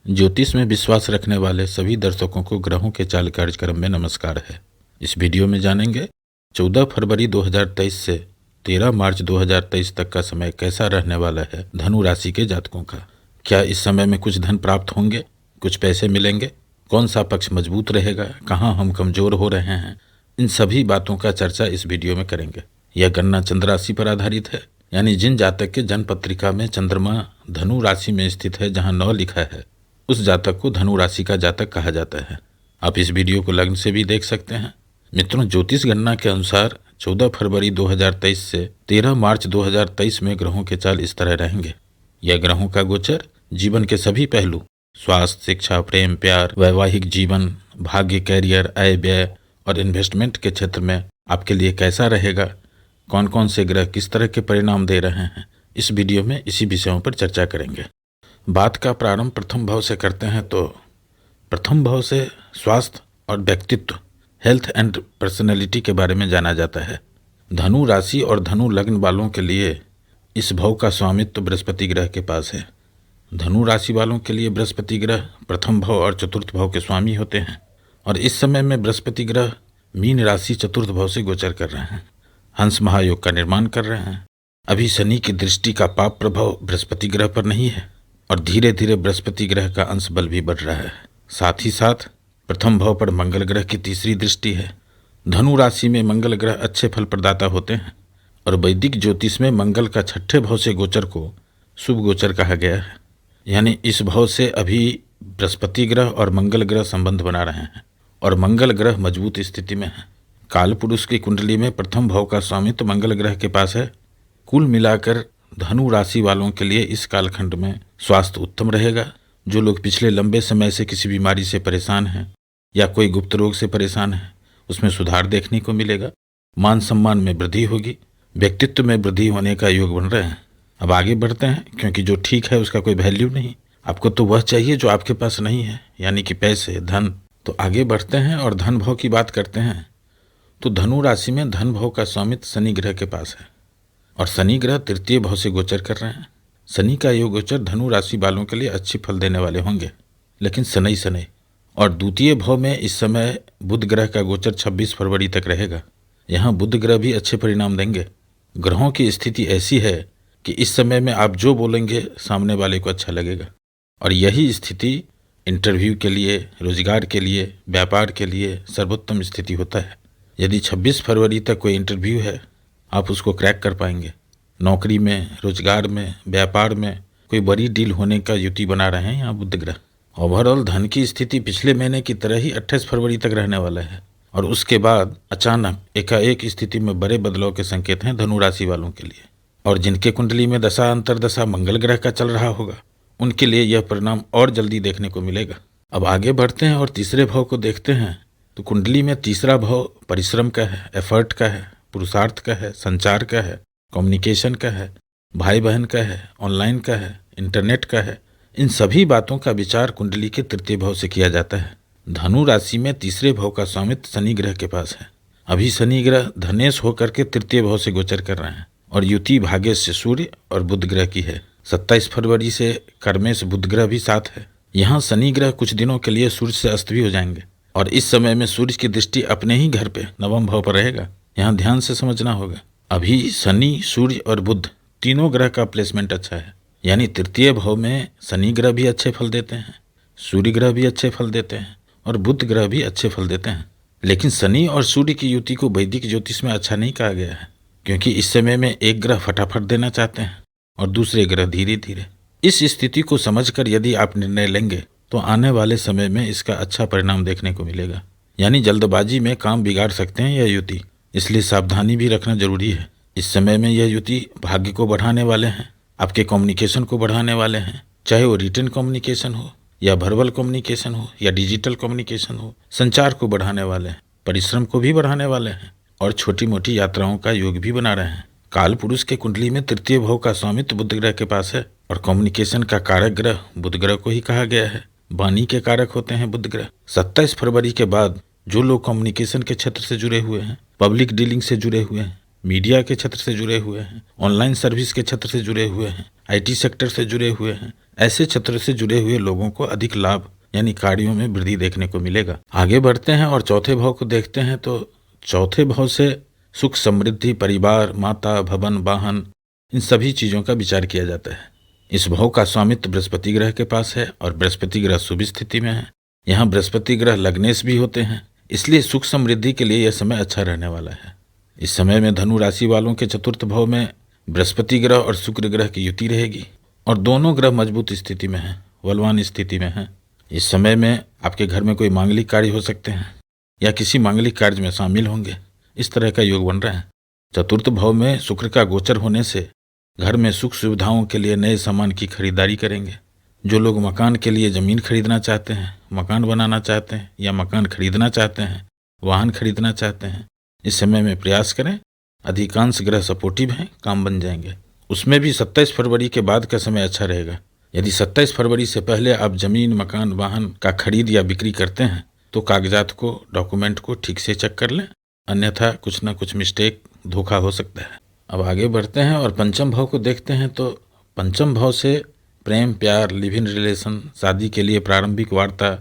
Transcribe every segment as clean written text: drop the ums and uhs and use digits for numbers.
ज्योतिष में विश्वास रखने वाले सभी दर्शकों को ग्रहों के चाल कार्यक्रम में नमस्कार है। इस वीडियो में जानेंगे 14 फरवरी 2023 से 13 मार्च 2023 तक का समय कैसा रहने वाला है धनु राशि के जातकों का। क्या इस समय में कुछ धन प्राप्त होंगे, कुछ पैसे मिलेंगे, कौन सा पक्ष मजबूत रहेगा, कहाँ हम कमजोर हो रहे हैं, इन सभी बातों का चर्चा इस वीडियो में करेंगे। यह गणना चंद्र राशि पर आधारित है, यानी जिन जातक के जन्म पत्रिका में चंद्रमा धनु राशि में स्थित है, जहाँ 9 लिखा है, उस जातक को धनु राशि का जातक कहा जाता है। आप इस वीडियो को लग्न से भी देख सकते हैं। मित्रों, ज्योतिष गणना के अनुसार 14 फरवरी 2023 से 13 मार्च 2023 में ग्रहों के चाल इस तरह रहेंगे। यह ग्रहों का गोचर जीवन के सभी पहलू, स्वास्थ्य, शिक्षा, प्रेम, प्यार, वैवाहिक जीवन, भाग्य, कैरियर, आय व्यय और इन्वेस्टमेंट के क्षेत्र में आपके लिए कैसा रहेगा, कौन कौन से ग्रह किस तरह के परिणाम दे रहे हैं, इस वीडियो में इसी विषयों पर चर्चा करेंगे। बात का प्रारंभ प्रथम भाव से करते हैं तो प्रथम भाव से स्वास्थ्य और व्यक्तित्व, हेल्थ एंड पर्सनैलिटी के बारे में जाना जाता है। धनु राशि और धनु लग्न वालों के लिए इस भाव का स्वामित्व बृहस्पति ग्रह के पास है। धनु राशि वालों के लिए बृहस्पति ग्रह प्रथम भाव और चतुर्थ भाव के स्वामी होते हैं और इस समय में बृहस्पति ग्रह मीन राशि चतुर्थ भाव से गोचर कर रहे हैं, हंस महायोग का निर्माण कर रहे हैं। अभी शनि की दृष्टि का पाप प्रभाव बृहस्पति ग्रह पर नहीं है और धीरे धीरे बृहस्पति ग्रह का अंश बल भी बढ़ रहा है। साथ ही साथ प्रथम भाव पर मंगल ग्रह की तीसरी दृष्टि है। धनु राशि में मंगल ग्रह अच्छे फल प्रदाता होते हैं और वैदिक ज्योतिष में मंगल का छठे भाव से गोचर को शुभ गोचर कहा गया है, यानी इस भाव से अभी बृहस्पति ग्रह और मंगल ग्रह संबंध बना रहे हैं और मंगल ग्रह मजबूत स्थिति में है। काल पुरुष की कुंडली में प्रथम भाव का स्वामित्व मंगल ग्रह के पास है। कुल मिलाकर धनु राशि वालों के लिए इस कालखंड में स्वास्थ्य उत्तम रहेगा। जो लोग पिछले लंबे समय से किसी बीमारी से परेशान हैं या कोई गुप्त रोग से परेशान है, उसमें सुधार देखने को मिलेगा। मान सम्मान में वृद्धि होगी, व्यक्तित्व में वृद्धि होने का योग बन रहे हैं। अब आगे बढ़ते हैं, क्योंकि जो ठीक है उसका कोई वैल्यू नहीं। आपको तो वह चाहिए जो आपके पास नहीं है, यानी कि पैसे, धन। तो आगे बढ़ते हैं और धन भाव की बात करते हैं। तो धनु राशि में धन भाव का स्वामित्व शनि ग्रह के पास है और शनि ग्रह तृतीय भाव से गोचर कर रहे हैं। शनि का योग गोचर धनु राशि वालों के लिए अच्छी फल देने वाले होंगे, लेकिन शनै शनै। और द्वितीय भाव में इस समय बुध ग्रह का गोचर 26 फरवरी तक रहेगा। यहाँ बुध ग्रह भी अच्छे परिणाम देंगे। ग्रहों की स्थिति ऐसी है कि इस समय में आप जो बोलेंगे सामने वाले को अच्छा लगेगा और यही स्थिति इंटरव्यू के लिए, रोजगार के लिए, व्यापार के लिए सर्वोत्तम स्थिति होता है। यदि 26 फरवरी तक कोई इंटरव्यू है, आप उसको क्रैक कर पाएंगे। नौकरी में, रोजगार में, व्यापार में कोई बड़ी डील होने का युति बना रहे हैं यहाँ बुध ग्रह। ओवरऑल धन की स्थिति पिछले महीने की तरह ही 28 फरवरी तक रहने वाला है और उसके बाद अचानक एकाएक स्थिति में बड़े बदलाव के संकेत हैं धनु राशि वालों के लिए। और जिनके कुंडली में दशा अंतरदशा मंगल ग्रह का चल रहा होगा, उनके लिए यह परिणाम और जल्दी देखने को मिलेगा। अब आगे बढ़ते हैं और तीसरे भाव को देखते हैं। तो कुंडली में तीसरा भाव परिश्रम का है, एफर्ट का है, पुरुषार्थ का है, संचार का है, कम्युनिकेशन का है, भाई बहन का है, ऑनलाइन का है, इंटरनेट का है। इन सभी बातों का विचार कुंडली के तृतीय भाव से किया जाता है। धनु राशि में तीसरे भाव का स्वामित्व शनि ग्रह के पास है। अभी शनि ग्रह धनेश होकर के तृतीय भाव से गोचर कर रहे हैं और युति भाग्यस्य सूर्य और बुध ग्रह की है। 27 फरवरी से कर्मेश बुध ग्रह भी साथ है। यहाँ शनि ग्रह कुछ दिनों के लिए सूर्य से अस्त भी हो जाएंगे और इस समय में सूर्य की दृष्टि अपने ही घर पे नवम भाव पर रहेगा। यहाँ ध्यान से समझना होगा। अभी शनि, सूर्य और बुध तीनों ग्रह का प्लेसमेंट अच्छा है, यानी तृतीय भाव में शनि ग्रह भी अच्छे फल देते हैं, सूर्य ग्रह भी अच्छे फल देते हैं और बुध ग्रह भी अच्छे फल देते हैं। लेकिन शनि और सूर्य की युति को वैदिक ज्योतिष में अच्छा नहीं कहा गया है, क्योंकि इस समय में एक ग्रह फटाफट देना चाहते हैं और दूसरे ग्रह धीरे धीरे। इस स्थिति को समझकर यदि आप निर्णय लेंगे तो आने वाले समय में इसका अच्छा परिणाम देखने को मिलेगा। यानी जल्दबाजी में काम बिगाड़ सकते हैं यह युति, इसलिए सावधानी भी रखना जरूरी है। इस समय में यह युति भाग्य को बढ़ाने वाले हैं, आपके कम्युनिकेशन को बढ़ाने वाले हैं, चाहे वो रिटन कम्युनिकेशन हो या वर्बल कम्युनिकेशन हो या डिजिटल कम्युनिकेशन हो। संचार को बढ़ाने वाले हैं, परिश्रम को भी बढ़ाने वाले हैं और छोटी मोटी यात्राओं का योग भी बना रहे हैं। काल पुरुष के कुंडली में तृतीय भाव का स्वामित्व बुध ग्रह के पास है और कम्युनिकेशन का कारक ग्रह बुध ग्रह को ही कहा गया है। वाणी के कारक होते हैं बुध ग्रह। 27 फरवरी के बाद जो लोग कम्युनिकेशन के क्षेत्र से जुड़े हुए हैं, पब्लिक डीलिंग से जुड़े हुए हैं, मीडिया के क्षेत्र से जुड़े हुए हैं, ऑनलाइन सर्विस के क्षेत्र से जुड़े हुए हैं, आईटी सेक्टर से जुड़े हुए हैं, ऐसे क्षेत्र से जुड़े हुए लोगों को अधिक लाभ यानी कार्यों में वृद्धि देखने को मिलेगा। आगे बढ़ते हैं और चौथे भाव को देखते हैं तो चौथे भाव से सुख समृद्धि, परिवार, माता, भवन, वाहन, इन सभी चीज़ों का विचार किया जाता है। इस भाव का स्वामित्व बृहस्पति ग्रह के पास है और बृहस्पति ग्रह शुभ स्थिति में है। यहाँ बृहस्पति ग्रह लग्नेश भी होते हैं, इसलिए सुख समृद्धि के लिए यह समय अच्छा रहने वाला है। इस समय में धनु राशि वालों के चतुर्थ भाव में बृहस्पति ग्रह और शुक्र ग्रह की युति रहेगी और दोनों ग्रह मजबूत स्थिति में हैं, बलवान स्थिति में हैं। इस समय में आपके घर में कोई मांगलिक कार्य हो सकते हैं या किसी मांगलिक कार्य में शामिल होंगे, इस तरह का योग बन रहा है। चतुर्थ भाव में शुक्र का गोचर होने से घर में सुख सुविधाओं के लिए नए सामान की खरीदारी करेंगे। जो लोग मकान के लिए ज़मीन खरीदना चाहते हैं, मकान बनाना चाहते हैं या मकान खरीदना चाहते हैं, वाहन खरीदना चाहते हैं, इस समय में प्रयास करें। अधिकांश ग्रह सपोर्टिव हैं, काम बन जाएंगे। उसमें भी 27 फरवरी के बाद का समय अच्छा रहेगा। यदि 27 फरवरी से पहले आप ज़मीन, मकान, वाहन का खरीद या बिक्री करते हैं तो कागजात को, डॉक्यूमेंट को ठीक से चेक कर लें, अन्यथा कुछ ना कुछ मिस्टेक, धोखा हो सकता है। अब आगे बढ़ते हैं और पंचम भाव को देखते हैं तो पंचम भाव से प्रेम, प्यार, लिव इन रिलेशन, शादी के लिए प्रारंभिक वार्ता,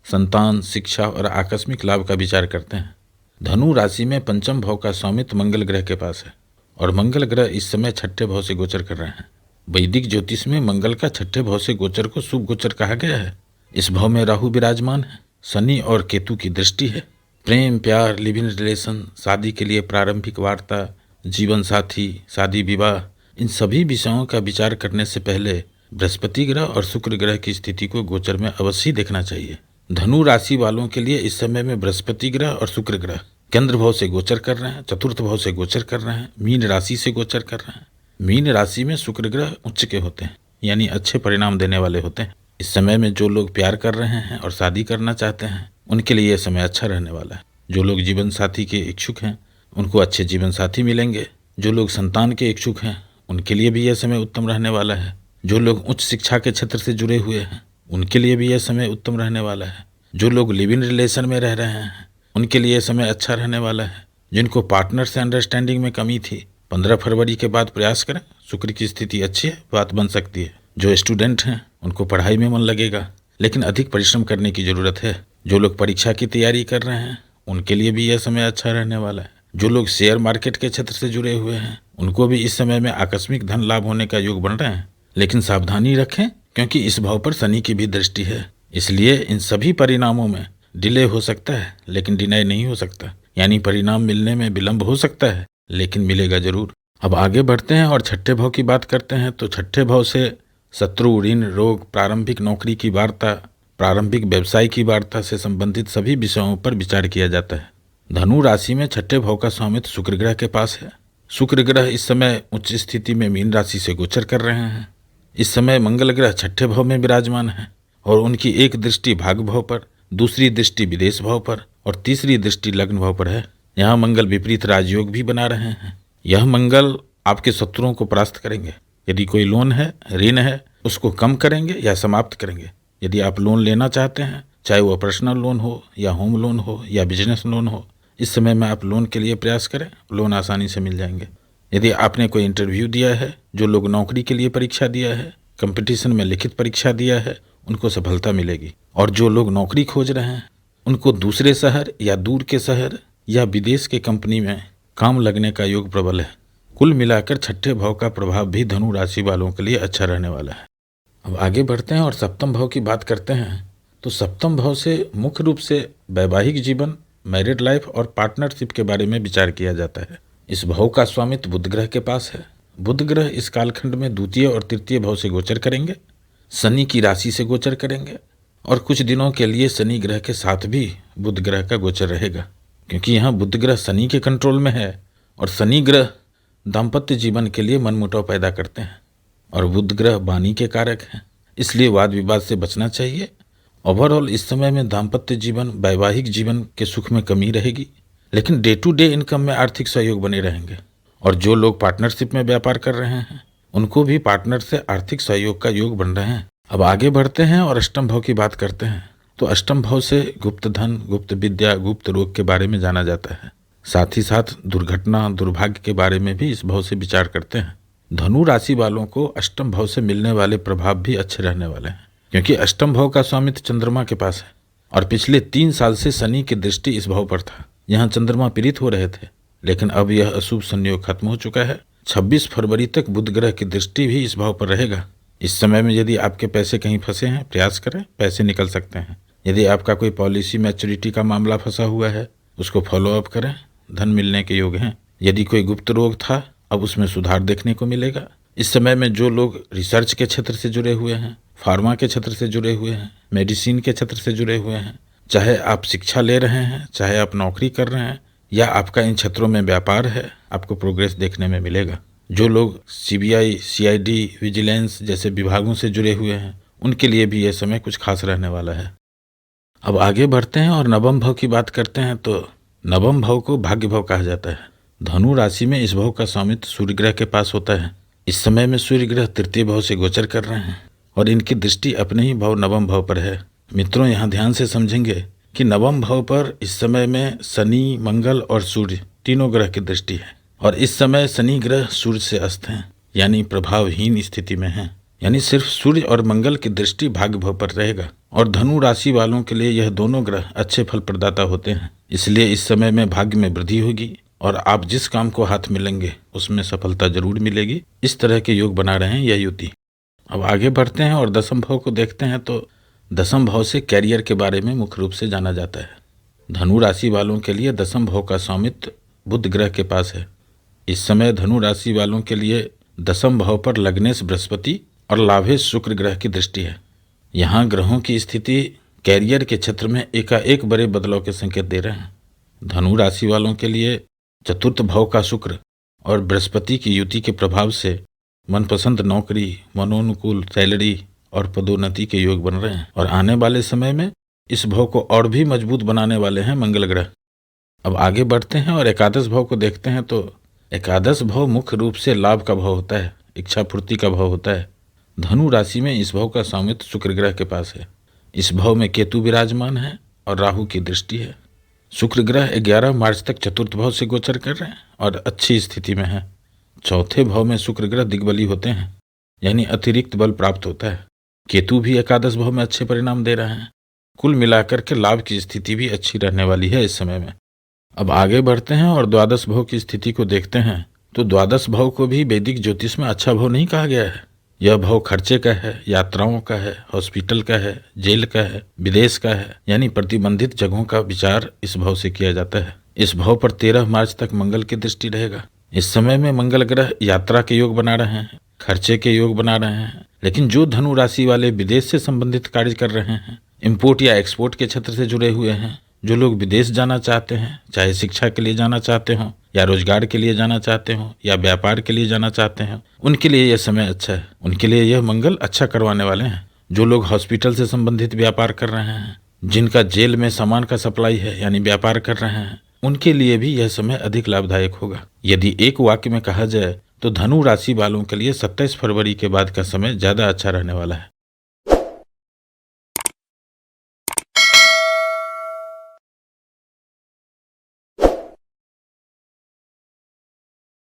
संतान, शिक्षा और आकस्मिक लाभ का विचार करते हैं। धनु राशि में पंचम भाव का स्वामित्व मंगल ग्रह के पास है और मंगल ग्रह इस समय छठे भाव से गोचर कर रहे हैं। वैदिक ज्योतिष में मंगल का छठे भाव से गोचर को शुभ गोचर कहा गया है। इस भाव में राहु विराजमान है, शनि और केतु की दृष्टि है। प्रेम, प्यार, लिव इन रिलेशन, शादी के लिए प्रारंभिक वार्ता, जीवन साथी, शादी विवाह, इन सभी विषयों का विचार करने से पहले बृहस्पति ग्रह और शुक्र ग्रह की स्थिति को गोचर में अवश्य देखना चाहिए। धनु राशि वालों के लिए इस समय में बृहस्पति ग्रह और शुक्र ग्रह केंद्र भाव से गोचर कर रहे हैं, चतुर्थ भाव से गोचर कर रहे हैं, मीन राशि से गोचर कर रहे हैं। मीन राशि में शुक्र ग्रह उच्च के होते हैं, यानी अच्छे परिणाम देने वाले होते हैं। इस समय में जो लोग प्यार कर रहे हैं और शादी करना चाहते हैं उनके लिए यह समय अच्छा रहने वाला है। जो लोग जीवन साथी के इच्छुक हैं उनको अच्छे जीवन साथी मिलेंगे। जो लोग संतान के इच्छुक हैं उनके लिए भी यह समय उत्तम रहने वाला है। जो लोग उच्च शिक्षा के क्षेत्र से जुड़े हुए हैं उनके लिए भी यह समय उत्तम रहने वाला है। जो लोग लिव इन रिलेशन में रह रहे हैं उनके लिए यह समय अच्छा रहने वाला है। जिनको पार्टनर से अंडरस्टैंडिंग में कमी थी 15 फरवरी के बाद प्रयास करें, शुक्र की स्थिति अच्छी है, बात बन सकती है। जो स्टूडेंट हैं उनको पढ़ाई में मन लगेगा, लेकिन अधिक परिश्रम करने की ज़रूरत है। जो लोग परीक्षा की तैयारी कर रहे हैं उनके लिए भी यह समय अच्छा रहने वाला है। जो लोग शेयर मार्केट के क्षेत्र से जुड़े हुए हैं उनको भी इस समय में आकस्मिक धन लाभ होने का योग बन रहे हैं, लेकिन सावधानी रखें क्योंकि इस भाव पर शनि की भी दृष्टि है। इसलिए इन सभी परिणामों में डिले हो सकता है लेकिन डिनाई नहीं हो सकता, यानी परिणाम मिलने में विलंब हो सकता है लेकिन मिलेगा जरूर। अब आगे बढ़ते हैं और छठे भाव की बात करते हैं तो छठे भाव से शत्रु, ऋण, रोग, प्रारंभिक नौकरी की वार्ता, प्रारंभिक व्यवसाय की वार्ता से संबंधित सभी विषयों पर विचार किया जाता है। धनु राशि में छठे भाव का स्वामित्व शुक्र ग्रह के पास है। शुक्र ग्रह इस समय उच्च स्थिति में मीन राशि से गोचर कर रहे हैं। इस समय मंगल ग्रह छठे भाव में विराजमान है और उनकी एक दृष्टि भाग भाव पर, दूसरी दृष्टि विदेश भाव पर और तीसरी दृष्टि लग्न भाव पर है। यहाँ मंगल विपरीत राजयोग भी बना रहे हैं। यह मंगल आपके शत्रुओं को परास्त करेंगे। यदि कोई लोन है, ऋण है, उसको कम करेंगे या समाप्त करेंगे। यदि आप लोन लेना चाहते हैं, चाहे वो पर्सनल लोन हो या होम लोन हो या बिजनेस लोन हो, इस समय में आप लोन के लिए प्रयास करें, लोन आसानी से मिल जाएंगे। यदि आपने कोई इंटरव्यू दिया है, जो लोग नौकरी के लिए परीक्षा दिया है, कंपटीशन में लिखित परीक्षा दिया है, उनको सफलता मिलेगी। और जो लोग नौकरी खोज रहे हैं उनको दूसरे शहर या दूर के शहर या विदेश के कंपनी में काम लगने का योग प्रबल है। कुल मिलाकर छठे भाव का प्रभाव भी धनु राशि वालों के लिए अच्छा रहने वाला है। अब आगे बढ़ते हैं और सप्तम भाव की बात करते हैं तो सप्तम भाव से मुख्य रूप से वैवाहिक जीवन, मैरिड लाइफ और पार्टनरशिप के बारे में विचार किया जाता है। इस भाव का स्वामित्व बुध ग्रह के पास है। बुध ग्रह इस कालखंड में द्वितीय और तृतीय भाव से गोचर करेंगे, शनि की राशि से गोचर करेंगे और कुछ दिनों के लिए शनि ग्रह के साथ भी बुध ग्रह का गोचर रहेगा, क्योंकि यहाँ बुध ग्रह शनि के कंट्रोल में है और शनि ग्रह दाम्पत्य जीवन के लिए मनमुटाव पैदा करते हैं और बुध ग्रह वाणी के कारक हैं, इसलिए वाद विवाद से बचना चाहिए। ओवरऑल इस समय में दाम्पत्य जीवन, वैवाहिक जीवन के सुख में कमी रहेगी, लेकिन डे टू डे इनकम में आर्थिक सहयोग बने रहेंगे। और जो लोग पार्टनरशिप में व्यापार कर रहे हैं उनको भी पार्टनर से आर्थिक सहयोग का योग बन रहे हैं। अब आगे बढ़ते हैं और अष्टम भाव की बात करते हैं तो अष्टम भाव से गुप्त धन, गुप्त विद्या, गुप्त रोग के बारे में जाना जाता है। साथ ही साथ दुर्घटना, दुर्भाग्य के बारे में भी इस भाव से विचार करते हैं। धनु राशि वालों को अष्टम भाव से मिलने वाले प्रभाव भी अच्छे रहने वाले हैं, क्योंकि अष्टम भाव का स्वामित्व चंद्रमा के पास है और पिछले 3 साल से शनि की दृष्टि इस भाव पर था। यहाँ चंद्रमा पीड़ित हो रहे थे, लेकिन अब यह अशुभ संयोग खत्म हो चुका है। 26 फरवरी तक बुध ग्रह की दृष्टि भी इस भाव पर रहेगा। इस समय में यदि आपके पैसे कहीं फंसे हैं, प्रयास करें, पैसे निकल सकते हैं। यदि आपका कोई पॉलिसी मैच्योरिटी का मामला फंसा हुआ है, उसको फॉलो अप करें, धन मिलने के योग हैं। यदि कोई गुप्त रोग था, अब उसमें सुधार देखने को मिलेगा। इस समय में जो लोग रिसर्च के क्षेत्र से जुड़े हुए हैं, फार्मा के क्षेत्र से जुड़े हुए हैं, मेडिसिन के क्षेत्र से जुड़े हुए हैं, चाहे आप शिक्षा ले रहे हैं, चाहे आप नौकरी कर रहे हैं, या आपका इन क्षेत्रों में व्यापार है, आपको प्रोग्रेस देखने में मिलेगा। जो लोग सीबीआई, सीआईडी, विजिलेंस जैसे विभागों से जुड़े हुए हैं, उनके लिए भी यह समय कुछ खास रहने वाला है। अब आगे बढ़ते हैं और नवम भाव की बात करते हैं। तो नवम भाव को भाग्य भाव कहा जाता है। धनु राशि में इस भाव का स्वामित्व सूर्य ग्रह के पास होता है। इस समय में सूर्य ग्रह तृतीय भाव से गोचर कर रहे हैं और इनकी दृष्टि अपने ही भाव नवम भाव पर है। मित्रों, यहाँ ध्यान से समझेंगे कि नवम भाव पर इस समय में शनि, मंगल और सूर्य तीनों ग्रह की दृष्टि है और इस समय शनि ग्रह सूर्य से अस्त हैं, यानी प्रभावहीन स्थिति में हैं। यानी सिर्फ सूर्य और मंगल की दृष्टि भाग्य भाव पर रहेगा और धनु राशि वालों के लिए यह दोनों ग्रह अच्छे फल प्रदाता होते हैं। इसलिए इस समय में भाग्य में वृद्धि होगी और आप जिस काम को हाथ में लेंगे उसमें सफलता जरूर मिलेगी। इस तरह के योग बना रहे हैं यह युति। अब आगे बढ़ते हैं और दसम भाव को देखते हैं। तो दसम भाव से कैरियर के बारे में मुख्य रूप से जाना जाता है। धनु राशि वालों के लिए दसम भाव का स्वामित्व बुध ग्रह के पास है। इस समय धनु राशि वालों के लिए दसम भाव पर लग्नेश बृहस्पति और लाभेश शुक्र ग्रह की दृष्टि है। यहाँ ग्रहों की स्थिति कैरियर के क्षेत्र में एकाएक बड़े बदलाव के संकेत दे रहे हैं। धनु राशि वालों के लिए चतुर्थ भाव का शुक्र और बृहस्पति की युति के प्रभाव से मनपसंद नौकरी, मनोनुकूल सैलरी और पदोन्नति के योग बन रहे हैं और आने वाले समय में इस भाव को और भी मजबूत बनाने वाले हैं मंगल ग्रह। अब आगे बढ़ते हैं और एकादश भाव को देखते हैं। तो एकादश भाव मुख्य रूप से लाभ का भाव होता है, इच्छा पूर्ति का भाव होता है। धनु राशि में इस भाव का स्वामित्व शुक्र ग्रह के पास है। इस भाव में केतु विराजमान है और राहु की दृष्टि है। शुक्र ग्रह 11 मार्च तक चतुर्थ भाव से गोचर कर रहे हैं और अच्छी स्थिति में है। चौथे भाव में शुक्र ग्रह दिग्बली होते हैं, यानी अतिरिक्त बल प्राप्त होता है। केतु भी एकादश भाव में अच्छे परिणाम दे रहे हैं। कुल मिलाकर के लाभ की स्थिति भी अच्छी रहने वाली है इस समय में। अब आगे बढ़ते हैं और द्वादश भाव की स्थिति को देखते हैं। तो द्वादश भाव को भी वैदिक ज्योतिष में अच्छा भाव नहीं कहा गया है। यह भाव खर्चे का है, यात्राओं का है, हॉस्पिटल का है, जेल का है, विदेश का है, यानी प्रतिबंधित जगहों का विचार इस भाव से किया जाता है। इस भाव पर 13 मार्च तक मंगल की दृष्टि रहेगा। इस समय में मंगल ग्रह यात्रा के योग बना रहे हैं, खर्चे के योग बना रहे हैं। लेकिन जो धनु राशि वाले विदेश से संबंधित कार्य कर रहे हैं, इंपोर्ट या एक्सपोर्ट के क्षेत्र से जुड़े हुए हैं, जो लोग विदेश जाना चाहते हैं, चाहे शिक्षा के लिए जाना चाहते हो या रोजगार के लिए जाना चाहते हो या व्यापार के लिए जाना चाहते हो, उनके लिए यह समय अच्छा है। उनके लिए यह मंगल अच्छा करवाने वाले हैं। जो लोग हॉस्पिटल से संबंधित व्यापार कर रहे हैं, जिनका जेल में सामान का सप्लाई है यानी व्यापार कर रहे हैं, उनके लिए भी यह समय अधिक लाभदायक होगा। यदि एक वाक्य में कहा जाए तो धनु राशि वालों के लिए 27 फरवरी के बाद का समय ज्यादा अच्छा रहने वाला है।